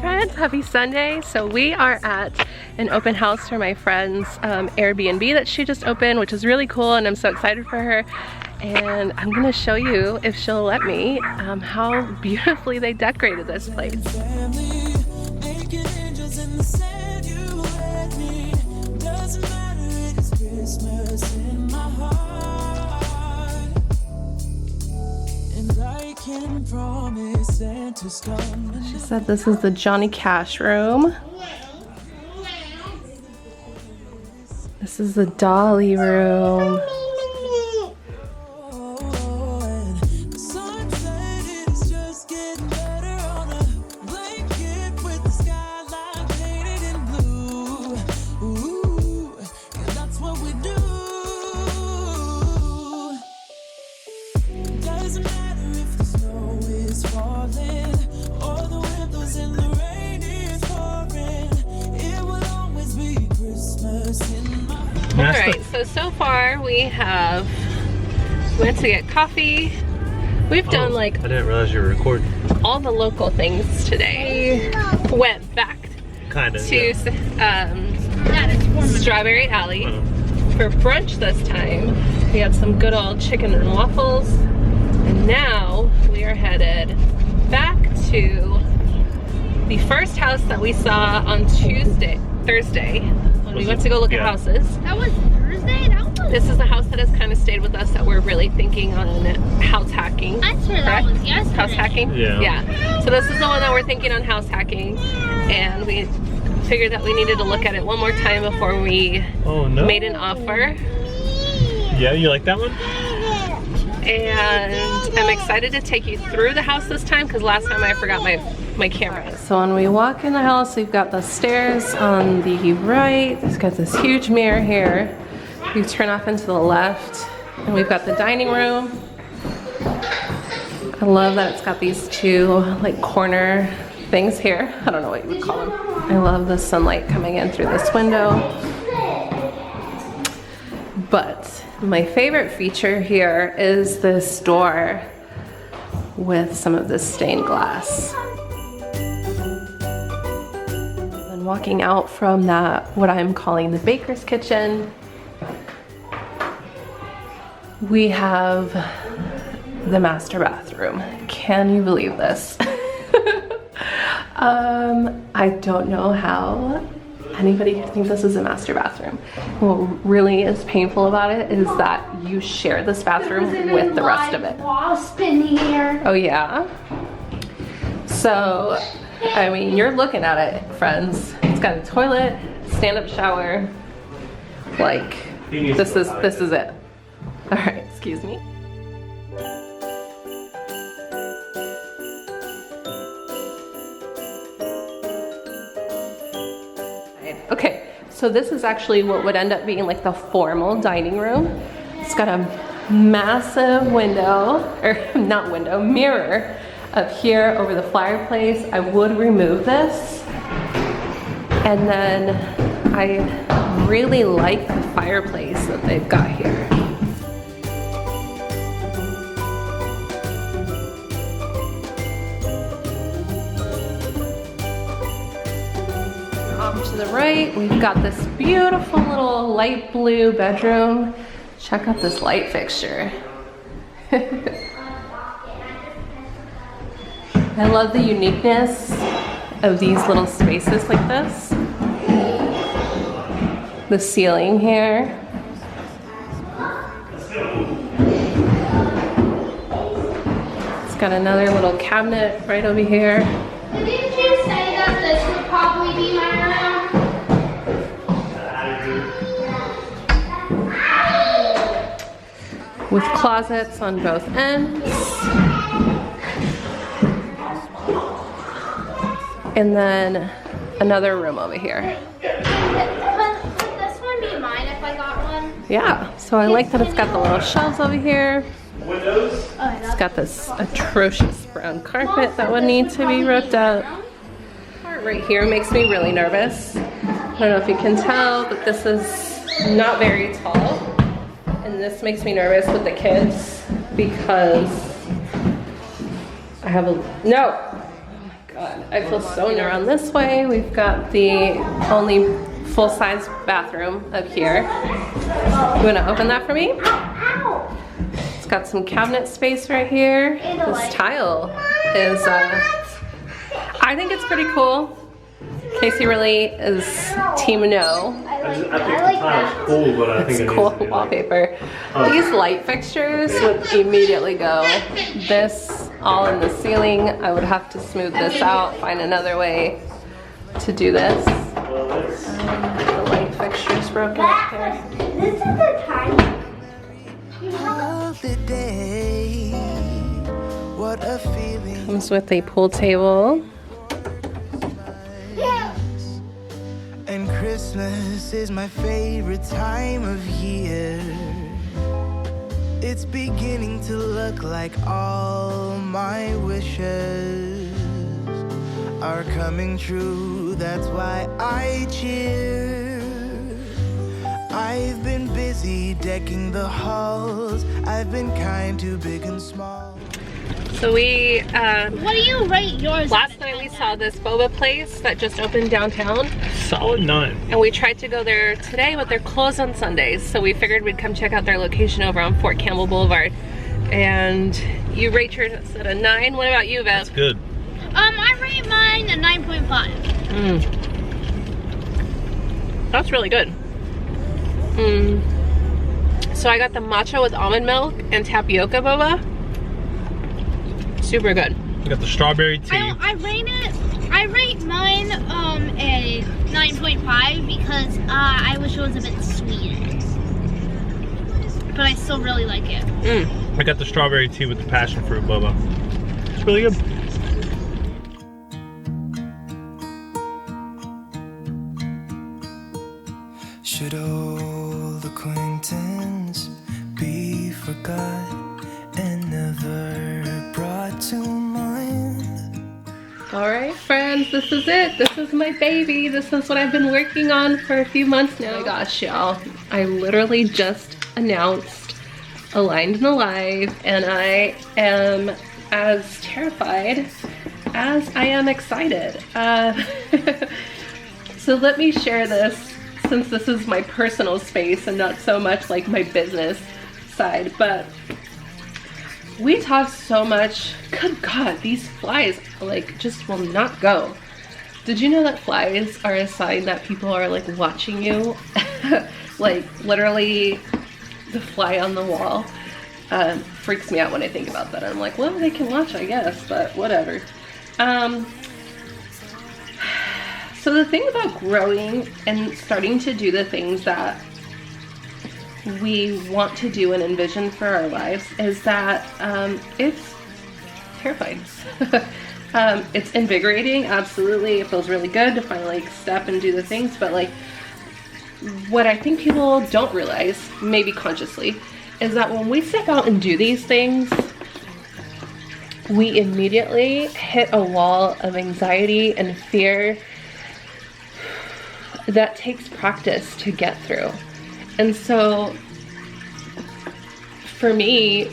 friends, happy Sunday. So we are at an open house for my friend's Airbnb that she just opened, which is really cool, and I'm so excited for her. And I'm gonna show you, if she'll let me, how beautifully they decorated this place. She said this is the Johnny Cash room. This is the Dolly room. Alright, so far we went to get coffee. We've done like, I didn't realize you were recording. All the local things today. Went back to Strawberry Alley for brunch this time. We had some good old chicken and waffles. And now we are headed back to the first house that we saw on Thursday, when we went to go look at houses. That was Thursday? This is the house that has kind of stayed with us that we're really thinking on house hacking. I swear that was yesterday. House hacking? Yeah. So this is the one that we're thinking on house hacking. And we figured that we needed to look at it one more time before we made an offer. Yeah, you like that one? And I'm excited to take you through the house this time because last time I forgot my camera. So when we walk in the house, we've got the stairs on the right. It's got this huge mirror here. You turn off into the left, and we've got the dining room. I love that it's got these two like corner things here. I don't know what you would call them. I love the sunlight coming in through this window. But my favorite feature here is this door with some of this stained glass. And walking out from that, what I'm calling the baker's kitchen, we have the master bathroom. Can you believe this? I don't know how anybody could think this is a master bathroom. What really is painful about it is that you share this bathroom with the rest of it. Wasp in here. Oh yeah? So, I mean, you're looking at it, friends. It's got a toilet, stand-up shower. Like, this is it. All right, excuse me. Okay, so this is actually what would end up being like the formal dining room. It's got a massive window, or not window, mirror up here over the fireplace. I would remove this. And then I really like the fireplace that they've got here. Off to the right, we've got this beautiful little light blue bedroom. Check out this light fixture. I love the uniqueness of these little spaces like this. The ceiling here. It's got another little cabinet right over here. Didn't you say that this would probably be my room? With closets on both ends. And then another room over here. Would this one be mine if I got one? Yeah, so I like that it's got the little shelves over here. It's got this atrocious brown carpet that would need to be ripped out. Part right here makes me really nervous. I don't know if you can tell, but this is not very tall. And this makes me nervous with the kids because I have a, no! Oh my God, I feel so around this way. We've got the only full-size bathroom up here. You wanna open that for me? It's got some cabinet space right here. This tile is, I think it's pretty cool. Casey really is team no. I think the tile's cool, but I think It's cool wallpaper. These light fixtures would immediately go. This all in the ceiling. I would have to smooth this out, find another way to do this. The light fixture's broken up there. This is the time. What a feeling. Comes with a pool table. And Christmas is my favorite time of year. It's beginning to look like all my wishes are coming true. That's why I cheer. I've been busy decking the halls. I've been kind to big and small. So we, What do you rate yours? last night we saw this boba place that just opened downtown. Solid 9. And we tried to go there today, but they're closed on Sundays. So we figured we'd come check out their location over on Fort Campbell Boulevard. And you rate yours at a 9. What about you, Bev? That's good. I rate mine a 9.5. That's really good. So I got the matcha with almond milk and tapioca boba. Super good. We got the strawberry tea. I rate mine a 9.5 because I wish it was a bit sweeter. But I still really like it. I got the strawberry tea with the passion fruit boba. It's really good. Should old acquaintance be forgot and never brought to mind? All right, friends, this is it. This is my baby. This is what I've been working on for a few months now. Oh my gosh, y'all. I literally just announced Aligned and Alive, and I am as terrified as I am excited. So let me share this, since this is my personal space and not so much like my business side, but we talk so much. Good God, these flies like just will not go. Did you know that flies are a sign that people are like watching you? Like literally the fly on the wall freaks me out when I think about that. I'm like, well, they can watch, I guess, but whatever. So the thing about growing and starting to do the things that we want to do and envision for our lives is that it's terrifying. It's invigorating, absolutely. It feels really good to finally step and do the things, but like what I think people don't realize, maybe consciously, is that when we step out and do these things, we immediately hit a wall of anxiety and fear that takes practice to get through. And so for me,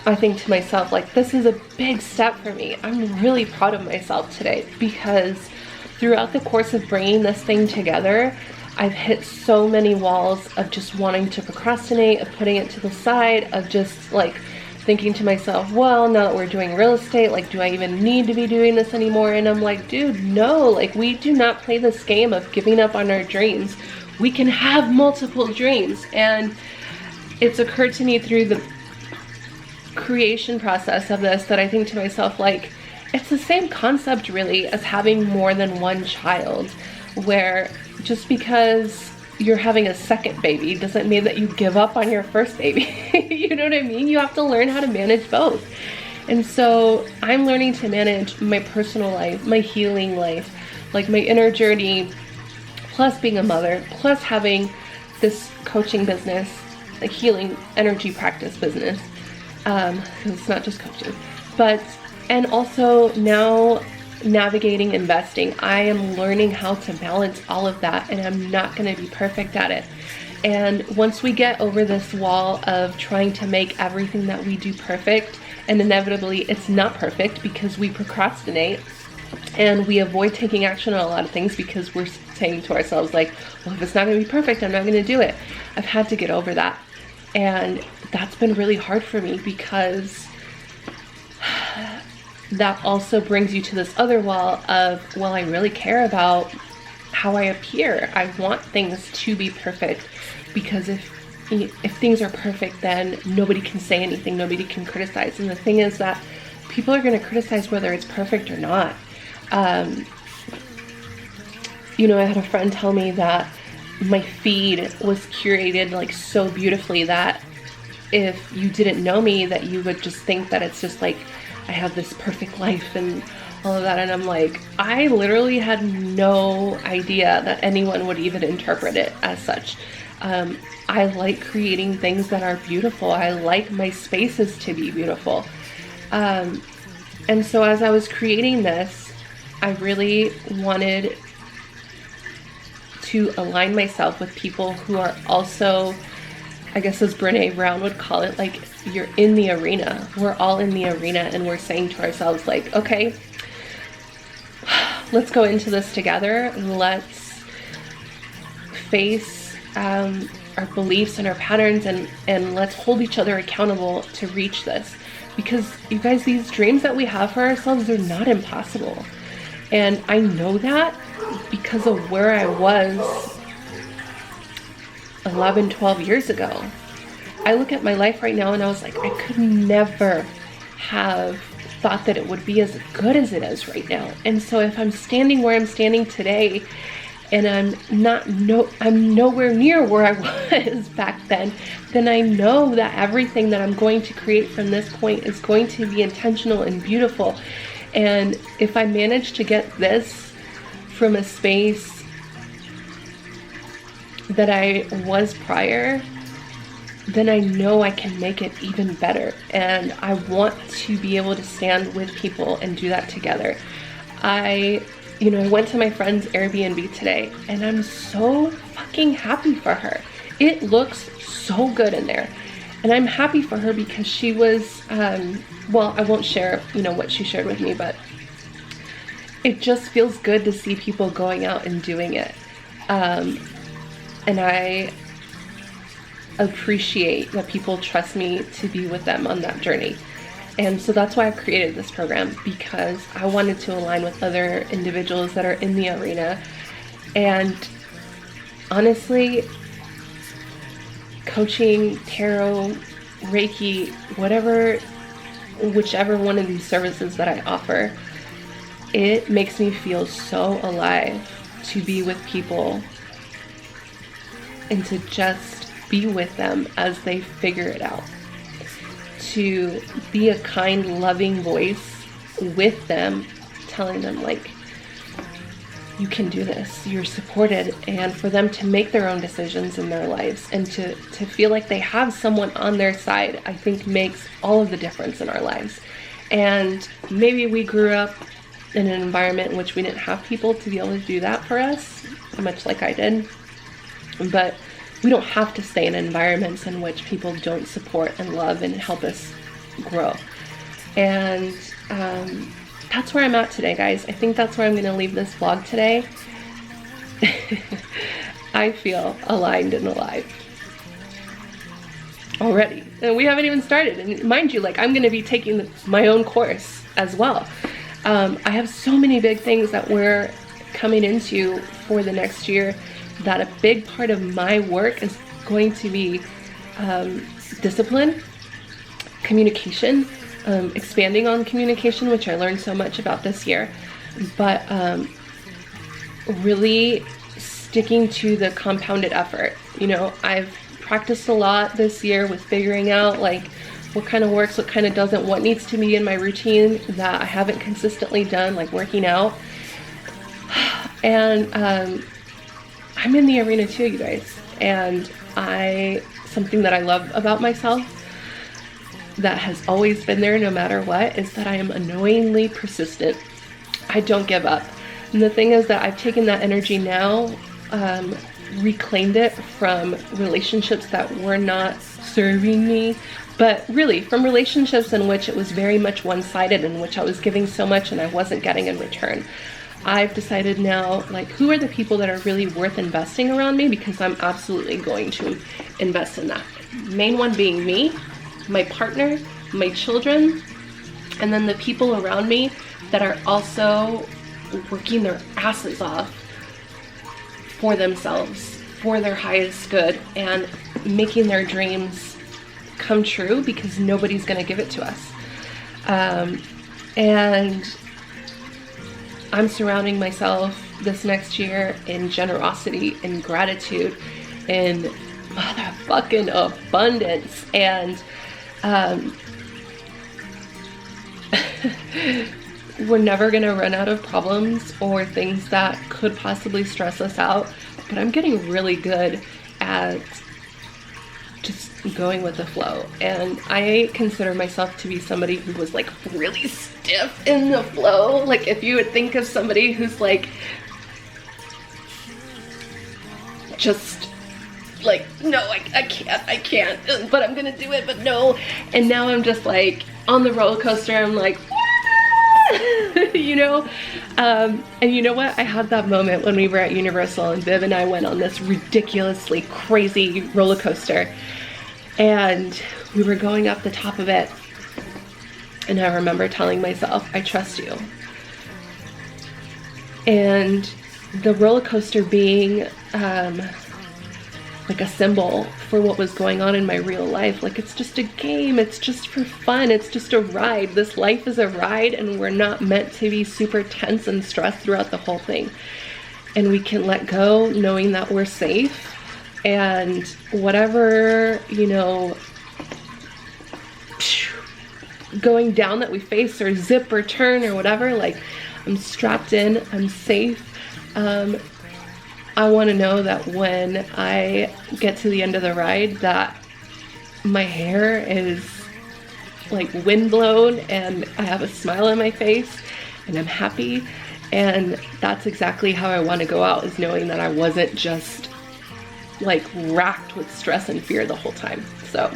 I think to myself, like, this is a big step for me. I'm really proud of myself today because throughout the course of bringing this thing together, I've hit so many walls of just wanting to procrastinate, of putting it to the side, of just like thinking to myself, well, now that we're doing real estate, like, do I even need to be doing this anymore? And I'm like, dude, no, like, we do not play this game of giving up on our dreams. We can have multiple dreams. And it's occurred to me through the creation process of this that I think to myself, like, it's the same concept really as having more than one child, where just because you're having a second baby doesn't mean that you give up on your first baby. You know what I mean? You have to learn how to manage both. And so I'm learning to manage my personal life, my healing life, like my inner journey, plus being a mother, plus having this coaching business, a healing energy practice business. It's not just coaching, and also now navigating investing. I am learning how to balance all of that, and I'm not going to be perfect at it. And once we get over this wall of trying to make everything that we do perfect, and inevitably it's not perfect because we procrastinate and we avoid taking action on a lot of things because we're saying to ourselves like, well, if it's not gonna be perfect, I'm not gonna do it. I've had to get over that. And that's been really hard for me because that also brings you to this other wall of, well, I really care about how I appear. I want things to be perfect because if things are perfect, then nobody can say anything, nobody can criticize. And the thing is that people are going to criticize whether it's perfect or not. You know, I had a friend tell me that my feed was curated like so beautifully that if you didn't know me, that you would just think that it's just like I have this perfect life and all of that. And I'm like, I literally had no idea that anyone would even interpret it as such. I like creating things that are beautiful. I like my spaces to be beautiful. And so as I was creating this, I really wanted to align myself with people who are also, I guess as Brene Brown would call it, like, you're in the arena. We're all in the arena and we're saying to ourselves like, okay, let's go into this together. Let's face our beliefs and our patterns and let's hold each other accountable to reach this. Because you guys, these dreams that we have for ourselves, they're not impossible. And I know that because of where I was 11, 12 years ago. I look at my life right now and I was like, I could never have thought that it would be as good as it is right now. And so if I'm standing where I'm standing today and I'm nowhere near where I was back then I know that everything that I'm going to create from this point is going to be intentional and beautiful. And if I manage to get this from a space that I was prior, then I know I can make it even better. And I want to be able to stand with people and do that together. I went to my friend's Airbnb today and I'm so fucking happy for her. It looks so good in there. And I'm happy for her because she was, well, I won't share, what she shared with me, but it just feels good to see people going out and doing it. And I appreciate that people trust me to be with them on that journey. And so that's why I've created this program, because I wanted to align with other individuals that are in the arena. And honestly, coaching, tarot, Reiki, whichever one of these services that I offer, it makes me feel so alive to be with people and to just be with them as they figure it out. To be a kind, loving voice with them, telling them like, you can do this, you're supported, and for them to make their own decisions in their lives and to feel like they have someone on their side, I think makes all of the difference in our lives. And maybe we grew up in an environment in which we didn't have people to be able to do that for us, much like I did. But we don't have to stay in environments in which people don't support and love and help us grow. And that's where I'm at today, guys. I think that's where I'm going to leave this vlog today. I feel aligned and alive already. And we haven't even started. And mind you, like, I'm going to be taking my own course as well. I have so many big things that we're coming into for the next year, that a big part of my work is going to be discipline, communication, expanding on communication, which I learned so much about this year, but really sticking to the compounded effort. I've practiced a lot this year with figuring out like what kind of works, what kind of doesn't, what needs to be in my routine that I haven't consistently done, like working out. And I'm in the arena too, you guys. And something that I love about myself that has always been there no matter what is that I am annoyingly persistent. I don't give up. And the thing is that I've taken that energy now reclaimed it from relationships that were not serving me, but really from relationships in which it was very much one-sided, in which I was giving so much and I wasn't getting in return. I've decided now, like, who are the people that are really worth investing around me, because I'm absolutely going to invest in that. Main one being me, my partner, my children, and then the people around me that are also working their asses off for themselves, for their highest good, and making their dreams come true, because nobody's gonna give it to us. And I'm surrounding myself this next year in generosity and gratitude and motherfucking abundance. And we're never gonna run out of problems or things that could possibly stress us out, but I'm getting really good at just going with the flow. And I consider myself to be somebody who was like really stiff in the flow. Like, if you would think of somebody who's like just like, no, I can't, but I'm gonna do it, but no. And now I'm just like on the roller coaster, I'm like, you know? And you know what? I had that moment when we were at Universal and Viv and I went on this ridiculously crazy roller coaster, and we were going up the top of it, and I remember telling myself, I trust you. And the roller coaster being like a symbol for what was going on in my real life. Like, it's just a game, it's just for fun, it's just a ride. This life is a ride, and we're not meant to be super tense and stressed throughout the whole thing. And we can let go knowing that we're safe, and whatever, you know, going down that we face, or zip or turn or whatever, like, I'm strapped in, I'm safe. I want to know that when I get to the end of the ride, that my hair is like windblown and I have a smile on my face and I'm happy. And that's exactly how I want to go out, is knowing that I wasn't just like racked with stress and fear the whole time. So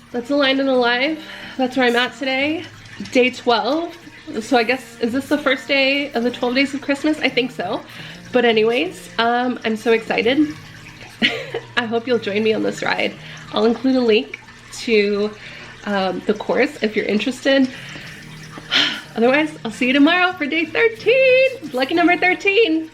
that's Aligned and Alive. That's where I'm at today, day 12. So I guess, is this the first day of the 12 days of Christmas? I think so. But anyways, I'm so excited. I hope you'll join me on this ride. I'll include a link to the course if you're interested. Otherwise, I'll see you tomorrow for day 13. Lucky number 13.